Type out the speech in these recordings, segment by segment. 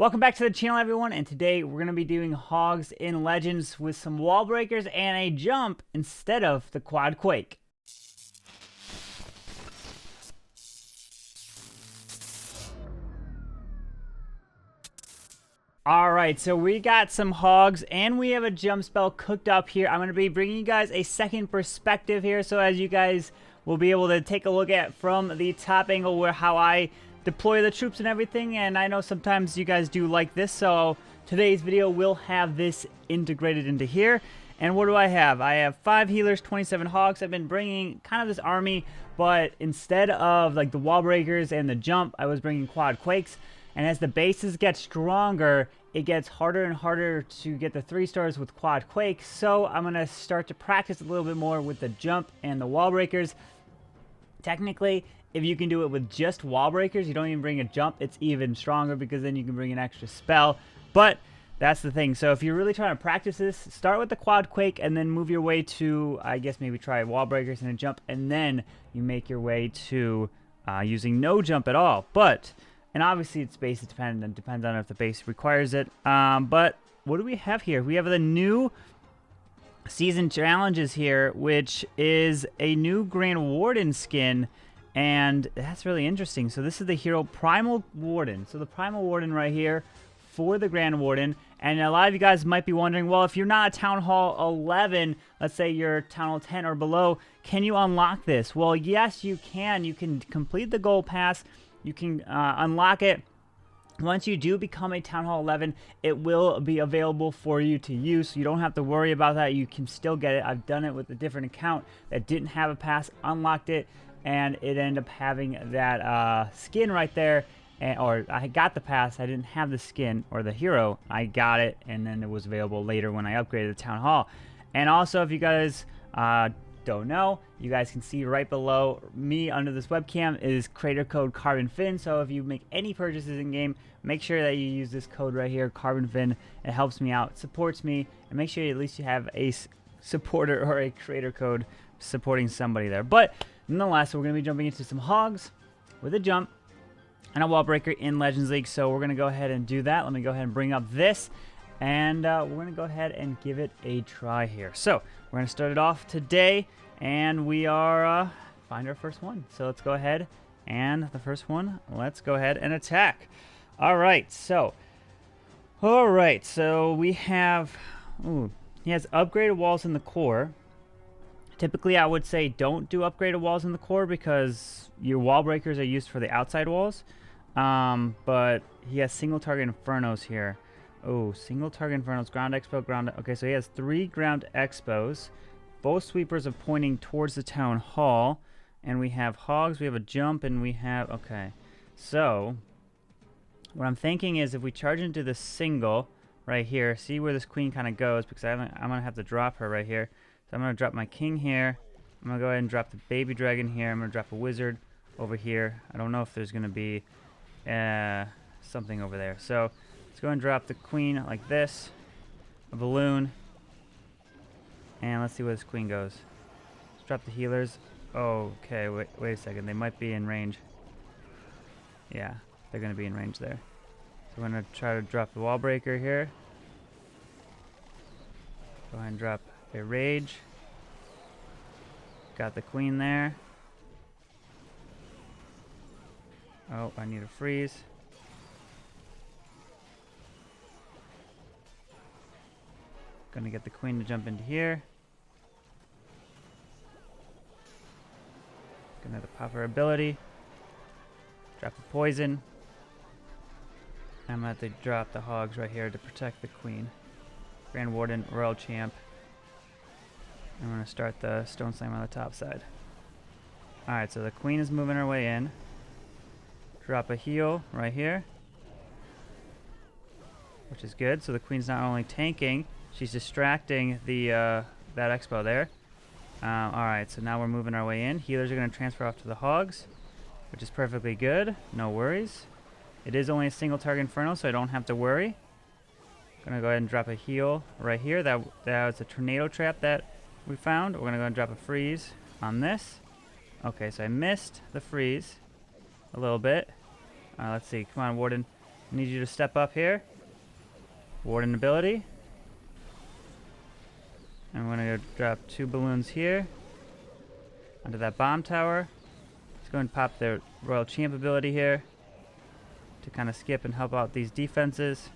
Welcome back to the channel, everyone, and today we're going to be doing hogs in Legends with some wall breakers and a jump instead of the quad quake. Alright, so we got some hogs and we have a jump spell cooked up here. I'm going to be bringing you guys a second perspective here, so as you guys will be able to take a look at from the top angle where how I deploy the troops and everything. And I know sometimes you guys do like this, so today's video will have this integrated into here. And what do I have? I have 5 healers, 27 hogs. I've been bringing kind of this army, but instead of like the wall breakers and the jump, I was bringing quad quakes. And as the bases get stronger, it gets harder and harder to get the 3 stars with quad quakes. So I'm going to start to practice a little bit more with the jump and the wall breakers. Technically, if you can do it with just wall breakers, you don't even bring a jump, it's even stronger because then you can bring an extra spell. But that's the thing. So if you're really trying to practice this, start with the quad quake and then move your way to, I guess maybe try wall breakers and a jump, and then you make your way to using no jump at all. And obviously it's base dependent and depends on if the base requires it. But what do we have here? We have the new season challenges here, which is a new Grand Warden skin. And that's really interesting. So this is the hero Primal Warden. So the Primal Warden right here for the Grand Warden. And a lot of you guys might be wondering, well, if you're not a Town Hall 11, let's say you're Town Hall 10 or below, can you unlock this? Well, yes, you can. You can complete the gold pass. You can unlock it. Once you do become a Town Hall 11, it will be available for you to use. So you don't have to worry about that. You can still get it. I've done it with a different account that didn't have a pass, unlocked it, and it ended up having that skin right there. Or I got the pass, I didn't have the skin or the hero. I got it, and then it was available later when I upgraded the Town Hall. And also, if you guys don't know, you guys can see right below me under this webcam is creator code CarbonFin. So if you make any purchases in game, make sure that you use this code right here, CarbonFin. It helps me out, supports me, and make sure at least you have a supporter or a creator code supporting somebody there. But nonetheless, we're going to be jumping into some hogs with a jump and a wall breaker in Legends League. So we're going to go ahead and do that. Let me go ahead and bring up this, and we're going to go ahead and give it a try here. So we're going to start it off today, and we are find our first one. So let's go ahead, and the first one, let's go ahead and attack. All right, so we have, he has upgraded walls in the core. Typically, I would say don't do upgraded walls in the core because your wall breakers are used for the outside walls. But he has single target infernos here. Oh, single target infernos, ground expo, ground. Okay, so he has 3 ground expos. Both sweepers are pointing towards the town hall. And we have hogs, we have a jump, and we have, okay. So, what I'm thinking is if we charge into the single right here, see where this queen kind of goes, because I'm going to have to drop her right here. So I'm going to drop my king here. I'm going to go ahead and drop the baby dragon here. I'm going to drop a wizard over here. I don't know if there's going to be something over there. So let's go and drop the queen like this. A balloon. And let's see where this queen goes. Let's drop the healers. Okay, wait a second. They might be in range. Yeah, they're going to be in range there. So we're going to try to drop the wall breaker here. Go ahead and drop a rage. Got the queen there. Oh, I need a freeze. Gonna get the queen to jump into here. Gonna have to pop her ability. Drop the poison. I'm gonna have to drop the hogs right here to protect the queen. Grand Warden, Royal Champ. I'm going to start the Stone Slam on the top side. Alright, so the queen is moving her way in. Drop a heal right here, which is good. So the queen's not only tanking, she's distracting the that expo there. Alright, so now we're moving our way in. Healers are going to transfer off to the hogs, which is perfectly good. No worries. It is only a single target inferno, so I don't have to worry. Gonna go ahead and drop a heal right here. That was a tornado trap that we found. We're gonna go and drop a freeze on this. Okay, so I missed the freeze a little bit. Let's see. Come on, Warden. I need you to step up here. Warden ability. I'm going to go drop 2 balloons here onto that bomb tower. Let's go and pop their Royal Champ ability here to kind of skip and help out these defenses.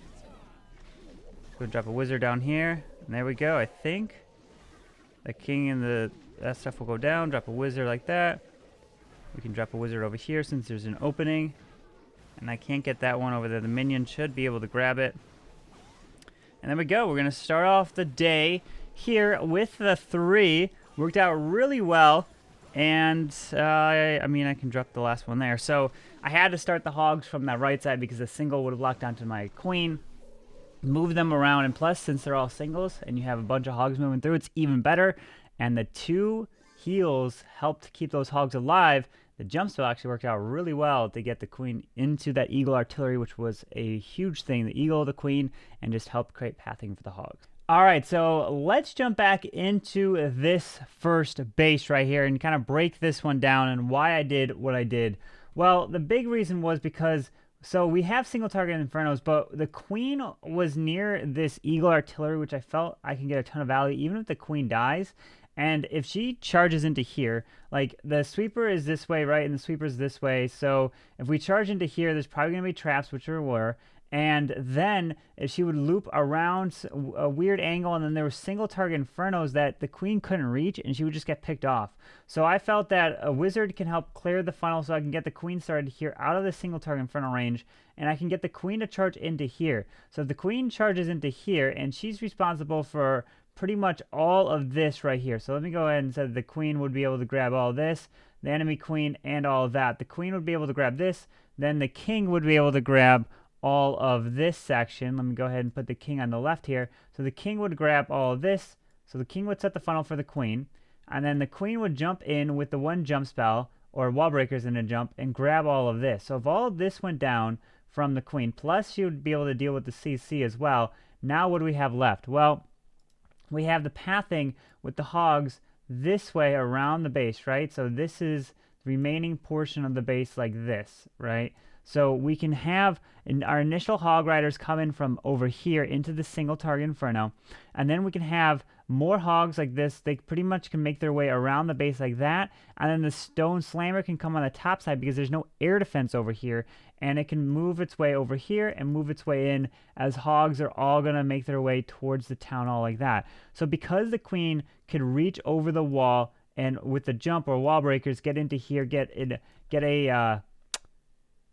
Let's go and drop a wizard down here. And there we go. I think the king and that stuff will go down. Drop a wizard like that. We can drop a wizard over here since there's an opening. And I can't get that one over there. The minion should be able to grab it. And there we go. We're going to start off the day here with the 3. Worked out really well. And, I mean, I can drop the last one there. So, I had to start the hogs from that right side because the single would have locked onto my queen. Move them around. And plus, since they're all singles and you have a bunch of hogs moving through, it's even better. And the 2 heals helped keep those hogs alive. The jump spell actually worked out really well to get the queen into that eagle artillery, which was a huge thing. The eagle, the queen, and just helped create pathing for the hogs. All right, so let's jump back into this first base right here and kind of break this one down and why I did what I did. Well, the big reason was because, so we have single target infernos, but the queen was near this eagle artillery, which I felt I can get a ton of value even if the queen dies. And if she charges into here, like the sweeper is this way, right? And the sweeper is this way. So if we charge into here, there's probably going to be traps, which there were. And then if she would loop around a weird angle, and then there were single target infernos that the queen couldn't reach, and she would just get picked off. So I felt that a wizard can help clear the funnel so I can get the queen started here out of the single target inferno range, and I can get the queen to charge into here. So if the queen charges into here, and she's responsible for pretty much all of this right here. So let me go ahead and say that the queen would be able to grab all this, the enemy queen, and all of that. The queen would be able to grab this, then the king would be able to grab all of this section. Let me go ahead and put the king on the left here. So the king would grab all of this. So the king would set the funnel for the queen. And then the queen would jump in with the 1 jump spell, or wall breakers in a jump, and grab all of this. So if all of this went down from the queen, plus she would be able to deal with the CC as well, now what do we have left? Well, we have the pathing with the hogs this way around the base, right? So this is the remaining portion of the base like this, right? So we can have our initial hog riders come in from over here into the single target inferno, and then we can have more hogs like this. They pretty much can make their way around the base like that, and then the stone slammer can come on the top side because there's no air defense over here, and it can move its way over here and move its way in as hogs are all going to make their way towards the town hall like that. So because the queen could reach over the wall and with the jump or wall breakers get into here, get a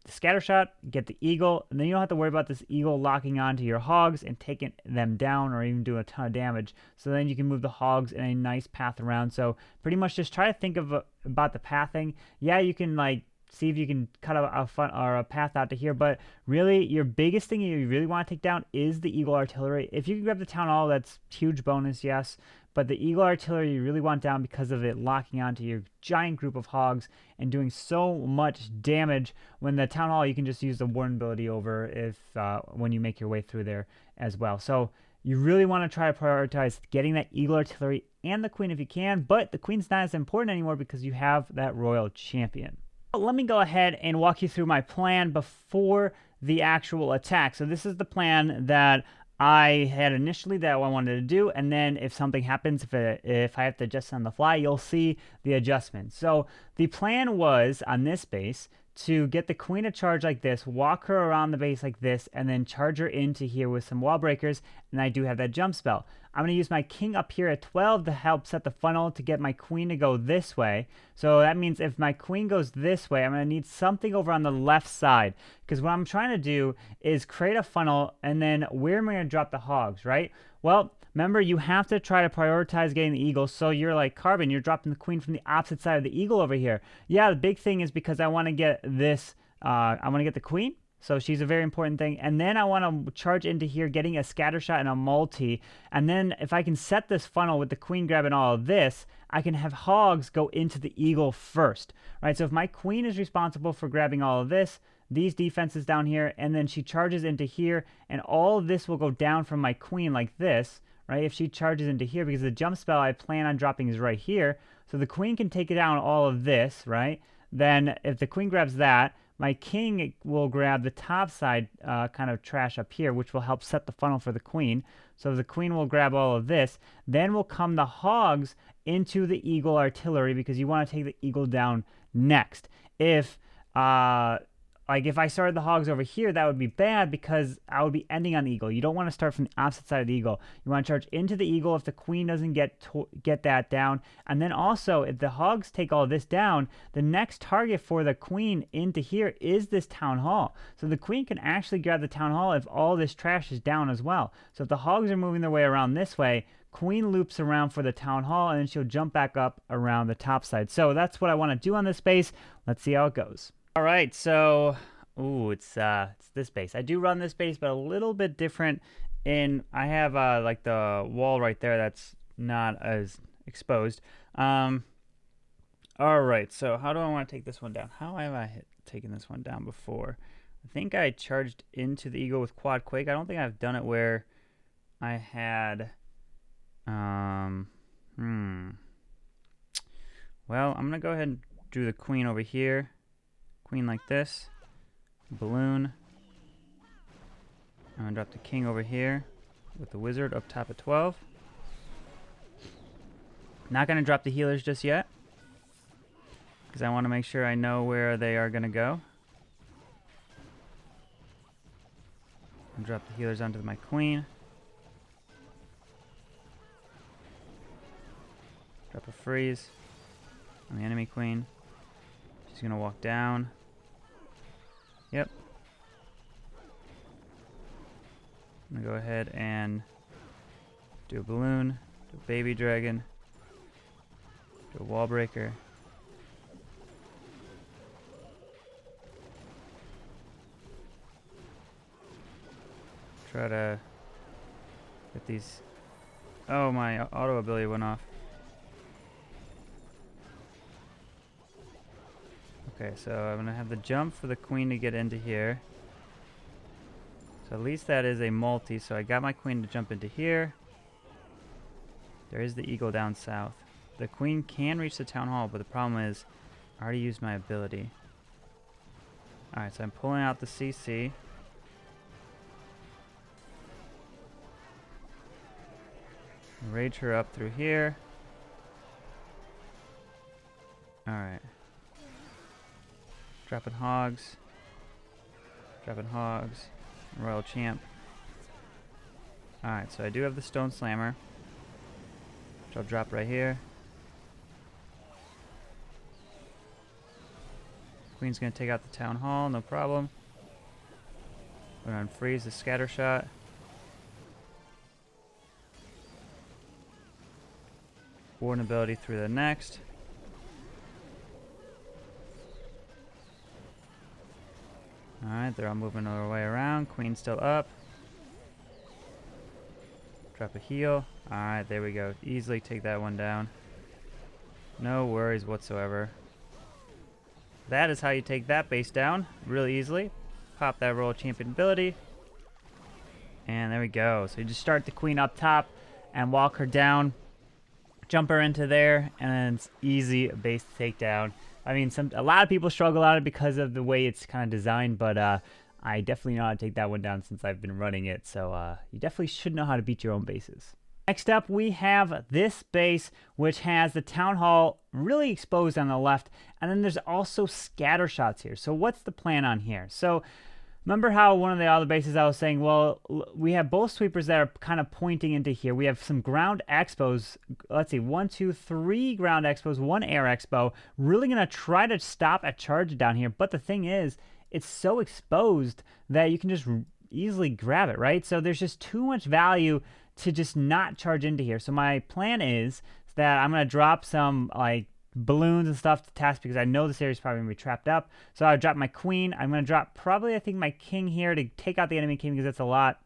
scatter shot, get the eagle, and then you don't have to worry about this eagle locking onto your hogs and taking them down or even doing a ton of damage. So then you can move the hogs in a nice path around. So pretty much just try to think about the pathing. Yeah, you can like see if you can cut a path out to here, but really your biggest thing you really want to take down is the eagle artillery. If you can grab the town hall, that's huge bonus, yes. But the eagle artillery you really want down because of it locking onto your giant group of hogs and doing so much damage. When the town hall, you can just use the warden ability over if when you make your way through there as well. So you really want to try to prioritize getting that eagle artillery and the queen if you can, but the queen's not as important anymore because you have that royal champion. Let me go ahead and walk you through my plan before the actual attack. So this is the plan that I had initially that I wanted to do, and then if something happens, if I have to adjust on the fly, you'll see the adjustment. So the plan was on this base to get the queen to charge like this, walk her around the base like this, and then charge her into here with some wall breakers, and I do have that jump spell. I'm going to use my king up here at 12 to help set the funnel to get my queen to go this way. So that means if my queen goes this way, I'm going to need something over on the left side. Because what I'm trying to do is create a funnel, and then where am I going to drop the hogs, right? Well, remember, you have to try to prioritize getting the eagle. So you're like, Carbon, you're dropping the queen from the opposite side of the eagle over here. Yeah, the big thing is because I want to get this, I want to get the queen. So she's a very important thing. And then I want to charge into here, getting a scatter shot and a multi. And then if I can set this funnel with the queen grabbing all of this, I can have hogs go into the eagle first, right? So if my queen is responsible for grabbing all of this, these defenses down here, and then she charges into here, and all of this will go down from my queen like this, right? If she charges into here, because the jump spell I plan on dropping is right here. So the queen can take it down all of this, right? Then if the queen grabs that, my king will grab the top side kind of trash up here, which will help set the funnel for the queen. So the queen will grab all of this. Then will come the hogs into the eagle artillery, because you want to take the eagle down next. If like if I started the hogs over here, that would be bad, because I would be ending on the eagle. You don't want to start from the opposite side of the eagle. You want to charge into the eagle if the queen doesn't get that down. And then also, if the hogs take all this down, the next target for the queen into here is this town hall. So the queen can actually grab the town hall if all this trash is down as well. So if the hogs are moving their way around this way, queen loops around for the town hall, and then she'll jump back up around the top side. So that's what I want to do on this base. Let's see how it goes. All right, so it's this base. I do run this base, but a little bit different. I have like the wall right there that's not as exposed. All right, so how do I want to take this one down? How have I taken this one down before? I think I charged into the eagle with quad quake. I don't think I've done it where I had well, I'm gonna go ahead and do the queen over here. Queen like this, balloon. I'm gonna drop the king over here with the wizard up top at 12. Not gonna drop the healers just yet, because I want to make sure I know where they are gonna go. And drop the healers onto my queen. Drop a freeze on the enemy queen. She's gonna walk down. Yep. I'm gonna go ahead and do a balloon, do a baby dragon, do a wall breaker. Try to get these. Oh, my auto ability went off. Okay, so I'm going to have the jump for the queen to get into here. So at least that is a multi. So I got my queen to jump into here. There is the eagle down south. The queen can reach the town hall, but the problem is I already used my ability. Alright, so I'm pulling out the CC. Rage her up through here. Alright. Dropping hogs. Dropping hogs. Royal champ. Alright, so I do have the stone slammer, which I'll drop right here. Queen's gonna take out the town hall, no problem. We're gonna freeze the scatter shot. Warden ability through the next. Alright, they're all moving their way around. Queen's still up. Drop a heal. Alright, there we go. Easily take that one down. No worries whatsoever. That is how you take that base down really easily. Pop that royal champion ability. And there we go. So you just start the queen up top and walk her down. Jump her into there, and then it's easy base takedown. I mean, a lot of people struggle at it because of the way it's kind of designed, but I definitely know how to take that one down since I've been running it, so you definitely should know how to beat your own bases. Next up, we have this base, which has the town hall really exposed on the left, and then there's also scatter shots here. So what's the plan on here? So remember how one of the other bases I was saying, well, we have both sweepers that are kind of pointing into here. We have some ground expos. Let's see, 1, 2, 3 ground expos, 1 air expo. Really going to try to stop a charge down here. But the thing is, it's so exposed that you can just easily grab it, right? So there's just too much value to just not charge into here. So my plan is that I'm going to drop some like balloons and stuff to test, because I know this area is probably going to be trapped up. So I drop my queen. I'm going to drop probably, I think, my king here to take out the enemy king, because that's a lot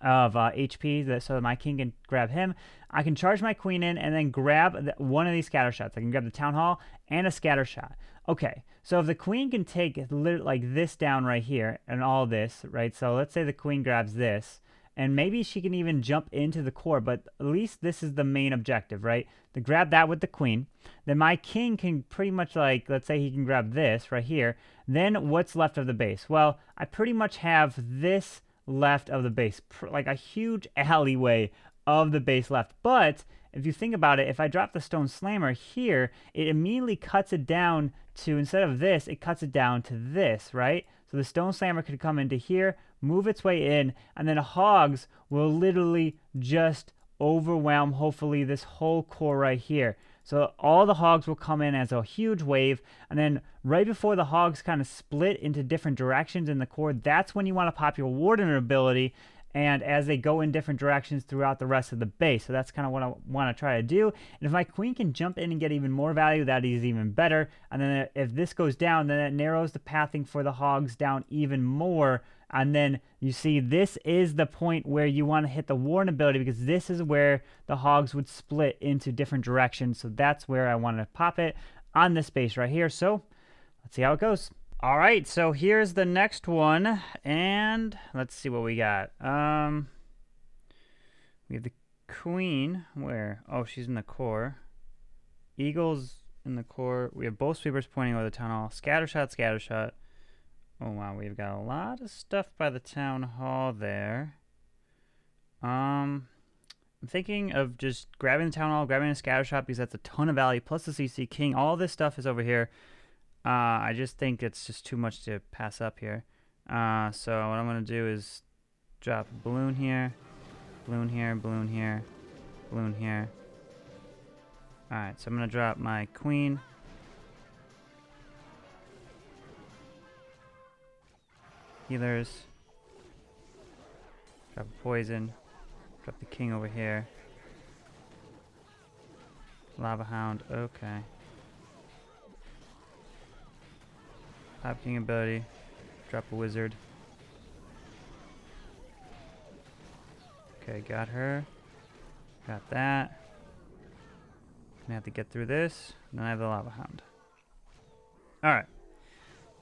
of HP, so my king can grab him. I can charge my queen in and then grab one of these scatter shots. I can grab the town hall and a scatter shot. Okay, so if the queen can take like this down right here and all this, right? So let's say the queen grabs this, and maybe she can even jump into the core, but at least this is the main objective, right? To grab that with the queen. Then my king can pretty much, like, let's say he can grab this right here. Then what's left of the base? Well, I pretty much have this left of the base, like a huge alleyway of the base left. But if you think about it, if I drop the stone slammer here, it immediately cuts it down to, instead of this, it cuts it down to this, right? So the stone slammer could come into here, move its way in, and then hogs will literally just overwhelm, hopefully, this whole core right here. So all the hogs will come in as a huge wave, and then right before the hogs kind of split into different directions in the core, that's when you want to pop your warden ability, and as they go in different directions throughout the rest of the base. So that's kind of what I want to try to do. And if my queen can jump in and get even more value, that is even better. And then if this goes down, then it narrows the pathing for the hogs down even more. And then you see this is the point where you want to hit the warden ability, because this is where the hogs would split into different directions. So that's where I want to pop it on this base right here. So let's see how it goes. All right, so here's the next one, and let's see what we got. We have the queen. Where? Oh, she's in the core. Eagles in the core. We have both sweepers pointing over the town hall. Scattershot, scattershot. Oh wow, we've got a lot of stuff by the town hall there. I'm thinking of just grabbing the town hall, grabbing a scattershot, because that's a ton of value. Plus the CC king. All this stuff is over here. I just think it's just too much to pass up here. So what I'm going to do is drop a balloon here, balloon here, balloon here, balloon here. Alright, so I'm going to drop my queen. Healers. Drop a poison. Drop the king over here. Lava hound, okay. Pop king ability, drop a wizard. Okay, got her. Got that. Gonna have to get through this. And then I have the lava hound. Alright.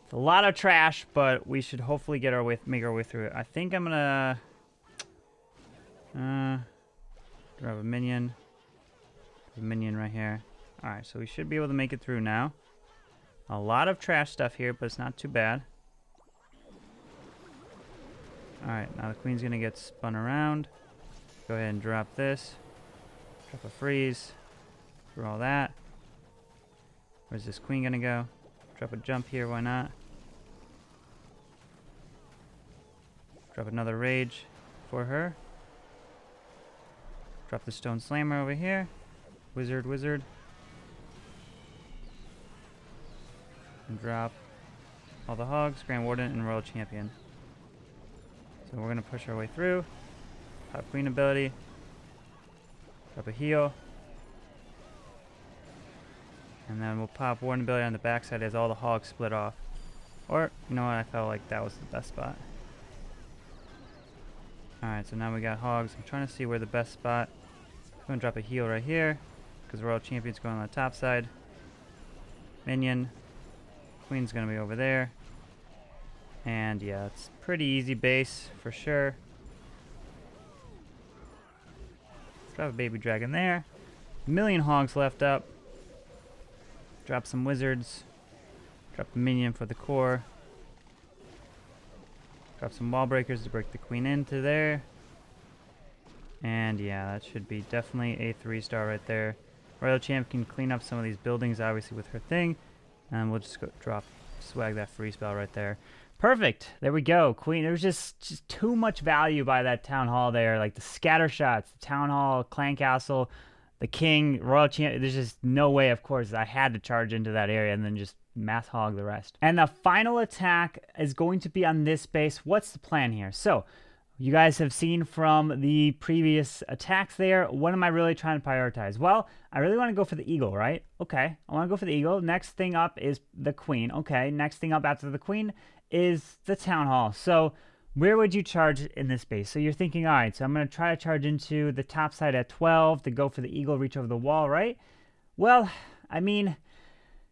It's a lot of trash, but we should hopefully get our way, make our way through it. I think I'm gonna grab a minion. A minion right here. Alright, so we should be able to make it through now. A lot of trash stuff here, but it's not too bad. Alright, now the queen's going to get spun around. Go ahead and drop this. Drop a freeze. Through all that. Where's this queen going to go? Drop a jump here, why not? Drop another rage for her. Drop the stone slammer over here. Wizard, wizard. And drop all the hogs, Grand Warden, and Royal Champion. So we're going to push our way through. Pop Queen ability. Drop a heal. And then we'll pop Warden ability on the backside as all the hogs split off. Or, you know what, I felt like that was the best spot. Alright, so now we got hogs. I'm trying to see where the best spot. I'm going to drop a heal right here, because Royal Champion's going on the top side. Minion. Queen's going to be over there. And yeah, it's pretty easy base for sure. Let's drop a baby dragon there. A million hogs left up. Drop some wizards. Drop a minion for the core. Drop some wall breakers to break the queen into there. And yeah, that should be definitely a 3-star right there. Royal Champ can clean up some of these buildings, obviously, with her thing. And we'll just go swag that free spell right there. Perfect. There we go. Queen. There was just too much value by that town hall there. Like the scatter shots, the town hall, clan castle, the king, royal champ. There's just no way, of course. I had to charge into that area and then just mass hog the rest. And the final attack is going to be on this base. What's the plan here? So you guys have seen from the previous attacks there, what am I really trying to prioritize? Well, I really want to go for the eagle, right? Okay, I want to go for the eagle. Next thing up is the queen. Okay, next thing up after the queen is the town hall. So where would you charge in this base? So you're thinking, all right, so I'm going to try to charge into the top side at 12 to go for the eagle, reach over the wall, right? Well, I mean,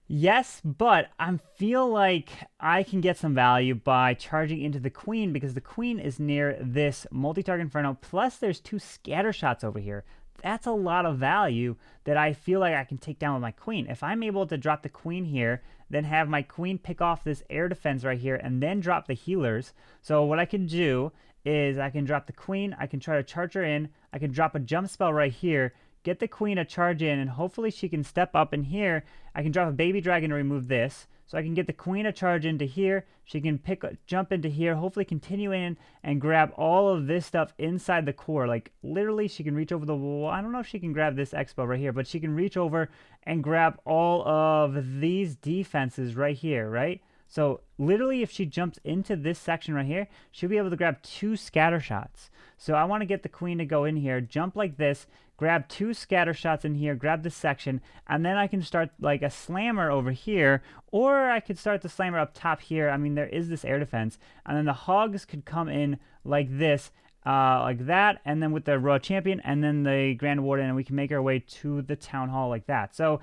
Yes, but I feel like I can get some value by charging into the queen because the queen is near this multi-target inferno. Plus, there's 2 scatter shots over here. That's a lot of value that I feel like I can take down with my queen. If I'm able to drop the queen here, then have my queen pick off this air defense right here, and then drop the healers. So what I can do is I can drop the queen, I can try to charge her in, I can drop a jump spell right here, get the queen to charge in, and hopefully she can step up in here. I can drop a baby dragon to remove this. So I can get the queen to charge into here. She can jump into here, hopefully continue in and grab all of this stuff inside the core. Like literally she can reach over the wall. I don't know if she can grab this expo right here, but she can reach over and grab all of these defenses right here, right? So literally if she jumps into this section right here, she'll be able to grab 2 scatter shots. So I want to get the queen to go in here, jump like this, grab 2 scatter shots in here, grab this section, and then I can start like a slammer over here, or I could start the slammer up top here. I mean, there is this air defense, and then the hogs could come in like this, like that, and then with the Royal Champion, and then the Grand Warden, and we can make our way to the Town Hall like that. So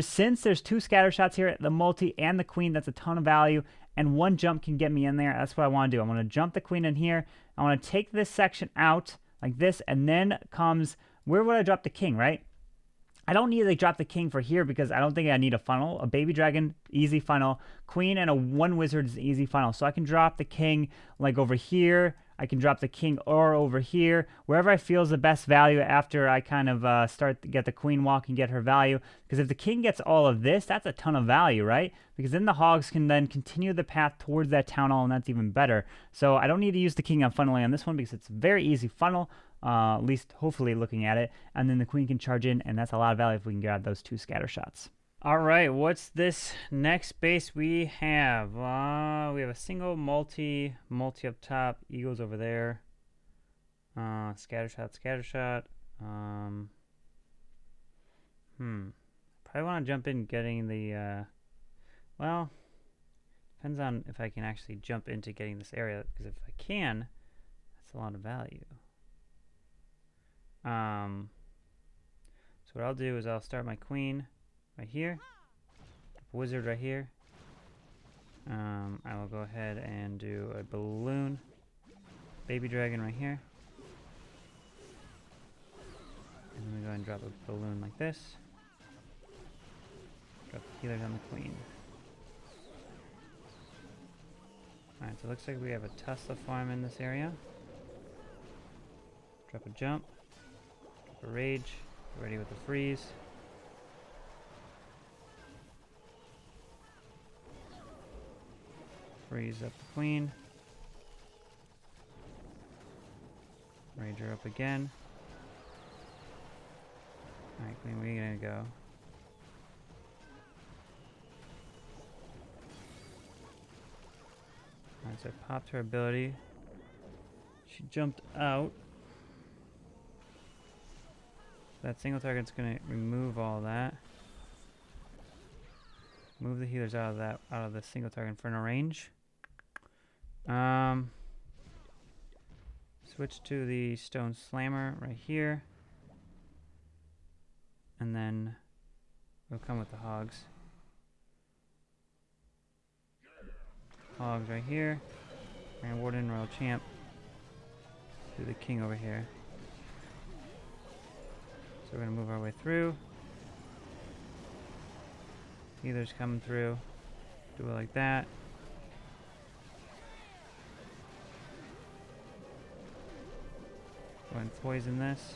since there's 2 scatter shots here, the multi and the queen, that's a ton of value, and 1 jump can get me in there. That's what I want to do. I want to jump the queen in here. I want to take this section out like this, and then comes, where would I drop the king, right? I don't need to drop the king for here because I don't think I need a funnel. A baby dragon, easy funnel. Queen and a 1 wizard is an easy funnel. So I can drop the king like over here. I can drop the king or over here, wherever I feel is the best value after I kind of start to get the queen walk and get her value. Because if the king gets all of this, that's a ton of value, right? Because then the hogs can then continue the path towards that town hall, and that's even better. So I don't need to use the king on funneling on this one because it's a very easy funnel, at least hopefully looking at it. And then the queen can charge in, and that's a lot of value if we can grab those 2 scatter shots. All right, what's this next base we have? We have a single multi up top, eagles over there. Scatter shot. Probably want to jump in getting the, well, depends on if I can actually jump into getting this area, because if I can, that's a lot of value. So what I'll do is I'll start my queen right here, wizard right here. I will go ahead and do a balloon, baby dragon right here, and then we go ahead and drop a balloon like this. Drop the healers on the queen. Alright, so it looks like we have a Tesla farm in this area. Drop a jump, drop a rage, ready with the freeze. Freeze up the queen. Rage her up again. Alright, queen, where are you gonna go? Alright, so I popped her ability. She jumped out. That single target's gonna remove all that. Move the healers out of the single target inferno range. Switch to the stone slammer right here, and then we'll come with the hogs. Hogs right here. Grand Warden, Royal Champ. Do the king over here. So we're gonna move our way through. Healers coming through. Do it like that. Go ahead and poison this.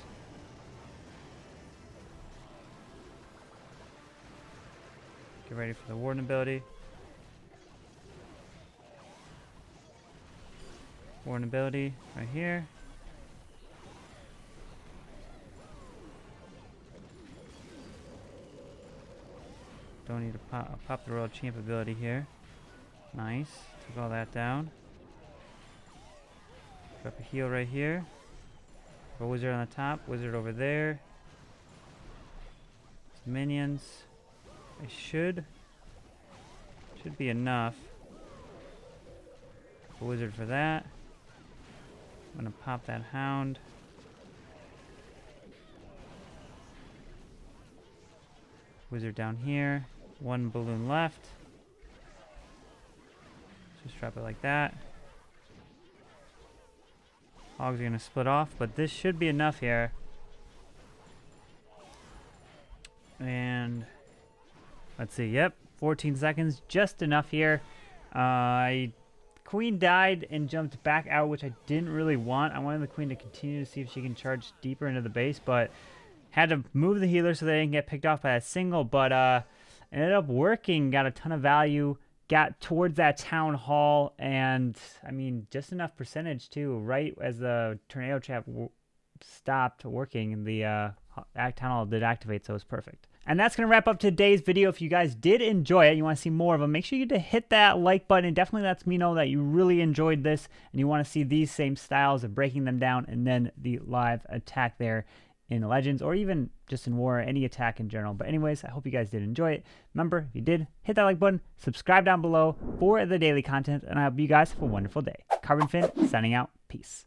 Get ready for the warden ability. Warden ability right here. Don't need to pop the Royal Champ ability here. Nice. Took all that down. Drop a heal right here. A wizard on the top. Wizard over there. Some minions. Should be enough. A wizard for that. I'm gonna pop that hound. Wizard down here. 1 balloon left. Just drop it like that. Hogs are going to split off, but this should be enough here. And let's see. Yep, 14 seconds, just enough here. Queen died and jumped back out, which I didn't really want. I wanted the queen to continue to see if she can charge deeper into the base, but had to move the healer so they didn't get picked off by a single, but ended up working, got a ton of value, got towards that town hall, and I mean, just enough percentage too. Right as the tornado trap stopped working, the town hall did activate, so it was perfect. And that's going to wrap up today's video. If you guys did enjoy it, you want to see more of them, make sure you hit that like button. It definitely lets me know that you really enjoyed this and you want to see these same styles of breaking them down and then the live attack there in Legends, or even just in War, any attack in general. But anyways, I hope you guys did enjoy it. Remember, if you did, hit that like button, subscribe down below for the daily content, and I hope you guys have a wonderful day. CarbonFin signing out. Peace.